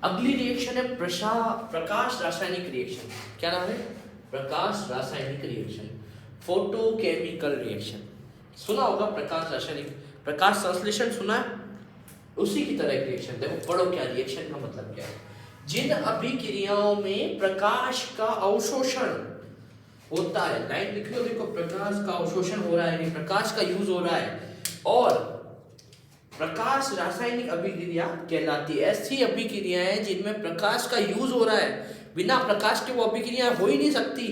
अगली रिएक्शन है प्रकाश रासायनिक रिएक्शन। क्या नाम है? प्रकाश रासायनिक रिएक्शन, फोटोकेमिकल रिएक्शन। सुना होगा प्रकाश रासायनिक, प्रकाश संश्लेषण सुना है? उसी की तरह एक रिएक्शन। देखो पढ़ो क्या रिएक्शन का मतलब क्या है। जिन अभिक्रियाओं में प्रकाश का अवशोषण होता है, लाइन लिख लो, देखो प्रकाश का अवशोषण हो रहा है, यानी प्रकाश का यूज हो रहा है, और प्रकाश रासायनिक अभिक्रिया कहलाती है। ऐसी अभिक्रियाएं जिनमें प्रकाश का यूज हो रहा है, बिना प्रकाश के वो अभिक्रिया हो ही नहीं सकती,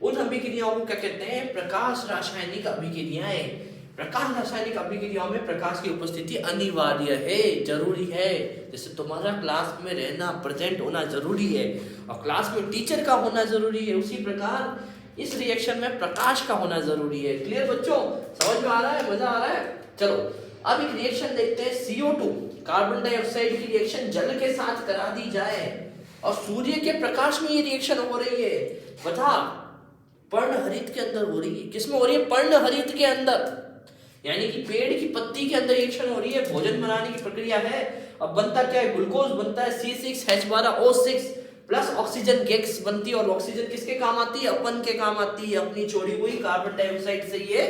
उन अभिक्रियाओं को क्या कहते हैं? प्रकाश रासायनिक अभिक्रियाएं। प्रकाश रासायनिक अभिक्रियाओं में प्रकाश की उपस्थिति अनिवार्य है, जरूरी है। जैसे तुम्हारा क्लास में रहना, प्रेजेंट होना जरूरी है, और क्लास में टीचर का होना जरूरी है, उसी प्रकार इस रिएक्शन में प्रकाश का होना जरूरी है। क्लियर बच्चों? समझ में आ रहा है? मजा आ रहा है? चलो अब एक रिएक्शन देखते हैं। CO2 कार्बन डाइऑक्साइड की रिएक्शन जल के साथ करा दी जाए और सूर्य के प्रकाश में ये रिएक्शन हो रही है। बता, पर्णहरित के अंदर हो रही है। किसमें हो रही है? पर्णहरित के अंदर, यानी कि पेड़ की पत्ती के अंदर रिएक्शन हो रही है। भोजन बनाने की प्रक्रिया है। अब बनता क्या है? ग्लूकोज बनता है, C6H12O6 प्लस ऑक्सीजन गैस बनती है। और ऑक्सीजन किसके काम आती है? अपन के काम आती है। अपनी छोड़ी हुई कार्बन डाइऑक्साइड से ये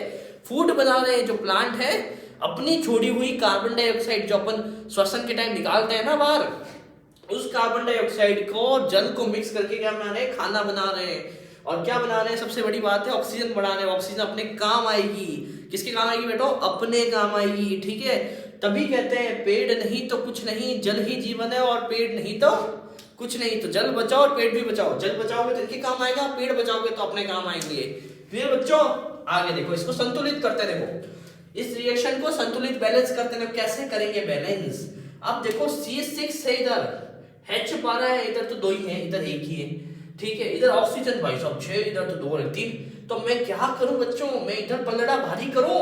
फूड बना रहे हैं। जो प्लांट है अपनी छोड़ी हुई कार्बन डाइऑक्साइड जो अपन श्वसन के टाइम निकालते हैं ना बाहर, उस कार्बन डाइऑक्साइड को जल को मिक्स करके क्या बना रहे हैं? खाना बना रहे हैं। और क्या बना रहे हैं? सबसे बड़ी बात है ऑक्सीजन बना रहे हैं। ऑक्सीजन अपने काम आएगी। किसके काम आएगी बेटो? अपने काम आएगी। ठीक है, तभी कहते हैं पेड़ नहीं तो कुछ नहीं, जल ही जीवन है, और पेड़ नहीं तो कुछ नहीं। तो जल बचाओ और पेड़ भी बचाओ। जल बचाओगे तो इनके काम आएगा, पेड़ बचाओगे तो अपने काम आएंगे। फिर बच्चों आगे देखो, इसको संतुलित करते देखो, इस रिएक्शन को संतुलित बैलेंस करते हैं। कैसे करेंगे बैलेंस? अब देखो C6 है, इधर H12 है, इधर तो 2 ही है, इधर 1 ही है। ठीक है, इधर ऑक्सीजन भाई साहब 6, इधर तो 2 और 3। तो मैं क्या करूं बच्चों? मैं इधर पलड़ा भारी करूं?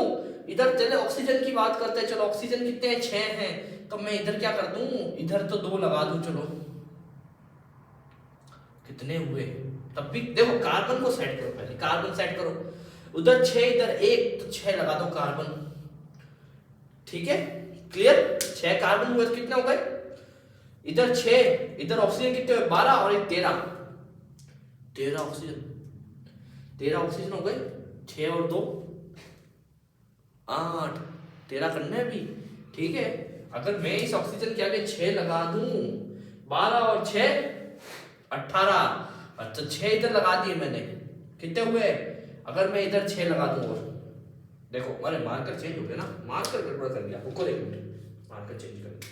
इधर चले ऑक्सीजन की बात करते हैं। चलो ऑक्सीजन कितने हैं? 6 हैं। तो मैं इधर क्या कर दूं? इधर तो 2 लगा दूं। चलो कितने हुए? तब भी देखो कार्बन को सेट करो, पहले कार्बन सेट करो। उधर 6, इधर 1, तो 6 लगा दो कार्बन। ठीक है, क्लियर? 6 कार्बन हुए तो कितने हो गए? इधर 6, इधर ऑक्सीजन कितने हुए? 12 और 1 13। 13 ऑक्सीजन, 13 ऑक्सीजन हो गए। 6 और 2 8, 13 करना है अभी। ठीक है, अगर मैं इस ऑक्सीजन के आगे 6 लगा दूं, 12 और 6 18। अच्छा 6 इधर लगा दिए मैंने, कितने हुए? अगर मैं इधर 6 लगा दूं, और देखो अरे मार्कर चेंज हो गया ना, मार्कर गड़बड़ कर दिया। रुको 1 मिनट, मार्कर चेंज कर दिया।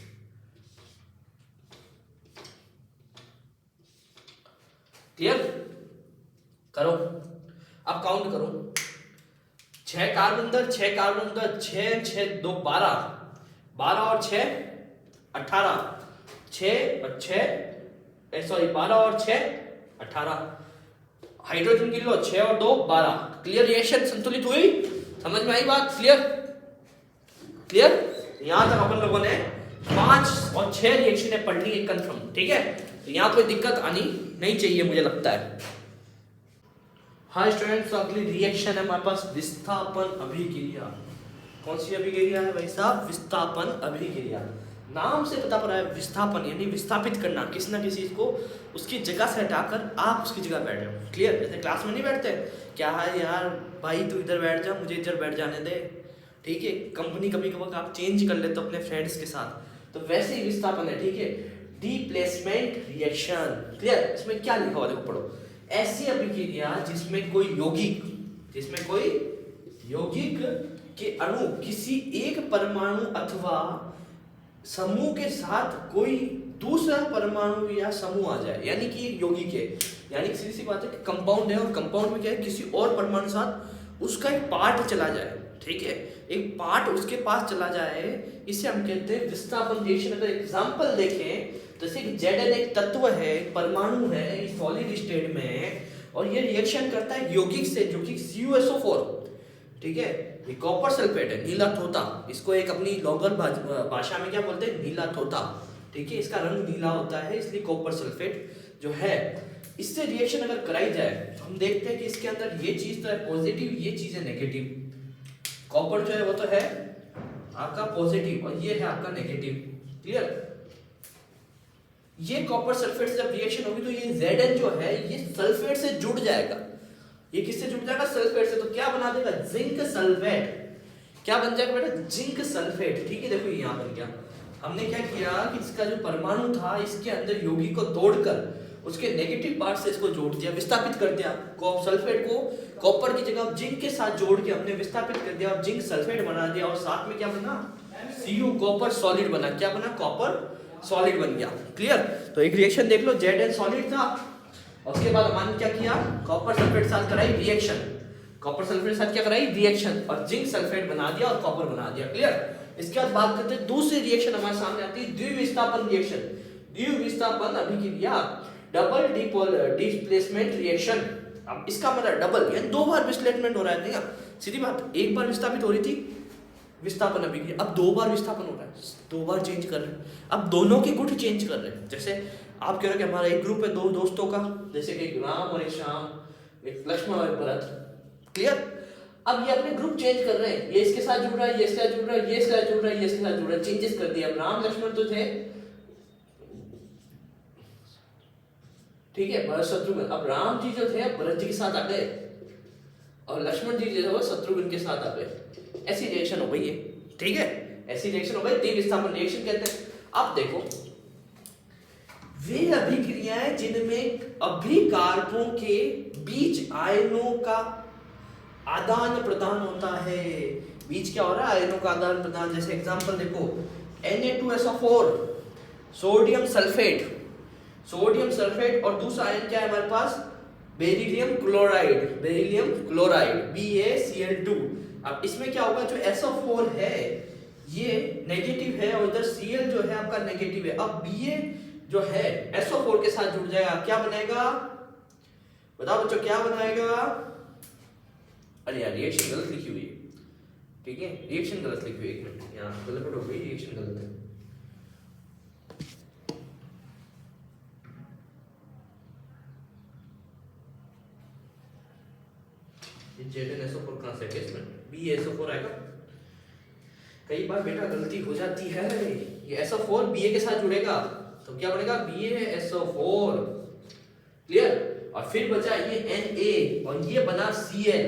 क्लियर? करो, अब काउंट करो। 6 कार्बन उधर, 6 कार्बन उधर, 6 6 2 12, 12 और 6 18, 6 और 6 सॉरी 12 और 6 18। हाइड्रोजन की लो 6 और 2 12। क्लियर? रिएक्शन संतुलित हुई? समझ में आई बात? क्लियर? क्लियर? यहां तक अपन लोगों ने 5 और 6 रिएक्शन पढ़नी है कंफर्म। ठीक है, तो यहां कोई दिक्कत आनी नहीं चाहिए मुझे लगता है। हाँ स्टूडेंट्स, अगली रिएक्शन है हमारे पास विस्थापन अभिक्रिया। कौन सी अभिक्रिया है भाई साहब? विस्थापन अभिक्रिया। नाम से पता पड़ा है, विस्थापन यानी विस्थापित करना, किसी ना किसी को उसकी जगह से हटाकर आप उसकी जगह बैठ जाओ। क्लियर? जैसे क्लास में नहीं बैठते, क्या है यार भाई तू इधर बैठ जा, मुझे इधर बैठ जाने दे। ठीक है, कंपनी कभी कभी आप चेंज कर लेते हो अपने फ्रेंड्स के साथ, तो वैसे ही विस्थापन है। ठीक है, डिप्लेसमेंट रिएक्शन। क्लियर? इसमें क्या लिखा हुआ देखो पढ़ो। ऐसी अभिक्रिया जिसमें कोई यौगिक के अणु किसी एक परमाणु अथवा समूह के साथ कोई दूसरा परमाणु या समूह आ जाए, यानी कि यौगिक है, यानी सीधी सी बात है कि कंपाउंड है, और कंपाउंड में क्या है? किसी और परमाणु साथ उसका एक पार्ट चला जाए। ठीक है, एक पार्ट उसके पास चला जाए, इसे हम कहते हैं विस्थापन रिएक्शन। अगर एग्जांपल देखें, जैसे कि Zn एक तत्व है, परमाणु है सॉलिड स्टेट में, और ये रिएक्शन करता है यौगिक से जो कि CuSO4। ठीक है, ये कॉपर सल्फेट है, नीला तोता। इसको एक अपनी लोकल भाषा में क्या बोलते हैं? नीला तोता। ठीक है, इसका रंग नीला होता है, इसलिए कॉपर सल्फेट जो है, इससे रिएक्शन अगर कराई जाए तो हम देखते हैं कि इसके अंदर ये चीज तो है पॉजिटिव, ये चीज है नेगेटिव। कॉपर जो है वो तो है आपका पॉजिटिव, और ये है आपका नेगेटिव। क्लियर? ये कॉपर सल्फेट से जब रिएक्शन होगी तो ये Zn जो है ये सल्फेट से जुड़ जाएगा। ये किससे जुड़ जाएगा? सल्फेट से। तो क्या बना देगा? Zinc sulphate. क्या बन जाएगा बेटा? Zinc sulphate. ठीक है, देखो ये यहाँ बन गया। हमने क्या किया कि इसका जो परमाणु था इसके अंदर यौगिक को तोड़कर उसके नेगेटिव पार्ट से इसको जोड़ दिया, विस्थापित कर दिया। सल्फेट को कॉपर की जगह जिंक के साथ जोड़ के हमने विस्थापित कर दिया और जिंक सल्फेट बना दिया। और साथ में क्या बना? Cu कॉपर सॉलिड बना। क्या बना? कॉपर सॉलिड बन गया। क्लियर? तो एक रिएक्शन देख लो, Zn सॉलिड था और उसके बाद हमने क्या किया? कॉपर सल्फेट साथ कराई रिएक्शन। कॉपर सल्फेट साथ क्या कराई? रिएक्शन। और जिंक सल्फेट बना दिया और कॉपर बना दिया। क्लियर? इसके बाद बात करते हैं दूसरी रिएक्शन हमारे सामने आती है, द्विविस्थापन रिएक्शन। द्विविस्थापन अभिक्रिया, डबल डिस्प्लेसमेंट रिएक्शन। अब इसका मतलब डबल यानी दो बार डिस्प्लेसमेंट हो रहा है। नहीं, सीधी बात, एक बार विस्थापित हो रही थी विस्थापन अभिक्रिया, अब दो बार विस्थापन हो रहा है, दो बार चेंज कर रहे हैं। अब दोनों के गुण चेंज कर रहे हैं। जैसे आप कह रहे हो कि हमारा एक ग्रुप है दो दोस्तों का, जैसे कि एक राम और एक श्याम, एक लक्ष्मण और एक भरत। क्लियर? अब ये अपने ग्रुप चेंज कर रहे हैं, ये इसके साथ जुड़ रहा है, ये इसके साथ जुड़ रहा है, ये इसके साथ जुड़ रहा है, ये इसके साथ जुड़ रहा है, चेंजेस कर दिया। अब राम लक्ष्मण तो थे, ठीक है, भरत शत्रुघ्न। अब राम जी जो थे भरत जी के साथ आ गए और लक्ष्मण जी जो है शत्रुघ्न के साथ आ गए। ऐसी रिएक्शन हो गई है। ठीक है, ऐसी रिएक्शन हो गई, द्विविस्थापन रिएक्शन कहते हैं। अब देखो, वे अभिक्रियाएं जिनमें अभिकारकों के बीच आयनों का आदान प्रदान होता है। बीच क्या हो रहा है? आयनों का आदान प्रदान। जैसे एग्जांपल देखो, Na2SO4, sodium sulphate, sodium sulphate, और दूसरा आयन क्या है हमारे पास? Beryllium chloride, beryllium chloride BaCl2। अब इसमें क्या होगा? जो SO4 है ये नेगेटिव है और इधर Cl जो है आपका नेगेटिव है। अब Ba जो है SO4 के साथ जुड़ जाएगा, क्या बनेगा? बताओ बच्चों, क्या बनाएगा? अरे यार, रिएक्शन गलत लिखी हुई है। ठीक है, रिएक्शन गलत लिखी हुई है, एक मिनट, यहाँ गलत हो गई, रिएक्शन गलत है। ZnSO4 कहां से है? इसमें BaSO4 आएगा। कई बार बेटा गलती हो जाती है। ये SO4 Ba के साथ जुड़ेगा तो क्या बनेगा? BaSO4। क्लियर? और फिर बचा ये Na और ये बना Cl,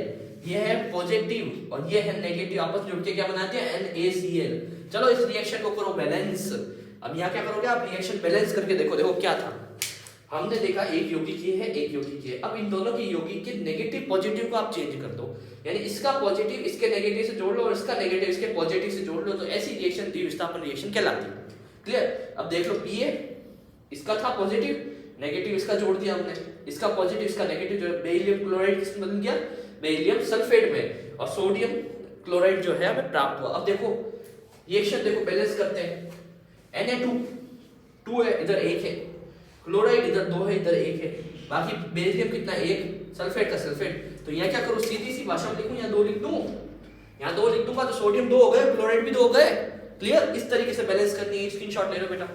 ये है पॉजिटिव और ये है नेगेटिव, आपस में जुड़ के क्या बनाते हैं? NaCl। चलो इस रिएक्शन को करो बैलेंस। अब यहाँ क्या करोगे आप? रिएक्शन बैलेंस करके देखो। देखो क्या था, हमने देखा एक यौगिक ये है, एक यौगिक ये। अब इन दोनों के यौगिक के नेगेटिव पॉजिटिव को आप चेंज कर दो, यानी इसका पॉजिटिव इसके नेगेटिव से जोड़ लो और इसका नेगेटिव इसके पॉजिटिव से जोड़ लो, तो ऐसी रिएक्शन द्विविस्थापन रिएक्शन कहलाती है। क्लियर? अब देख लो, Ba इसका था पॉजिटिव, नेगेटिव इसका जोड़ दिया हमने, इसका पॉजिटिव इसका नेगेटिव जो बेरिलियम क्लोराइड किसमें बदल गया? बेरिलियम सल्फेट में, और सोडियम क्लोराइड जो है हमें प्राप्त हुआ। अब देखो रिएक्शन, देखो बैलेंस करते हैं। Na2 है, इधर 1 है, क्लोराइड इधर 2 है, इधर 1 है, बाकी बेरिलियम कितना? 1, सल्फेट का सल्फेट। तो यहाँ क्या करूँ? सीधी सी भाषा में लिखूं, यहाँ 2 लिख दूं, यहाँ 2 लिख दूंगा तो सोडियम 2 हो गए, क्लोराइड भी 2 हो गए। क्लियर? इस तरीके से बैलेंस करनी है। स्क्रीनशॉट ले लो बेटा।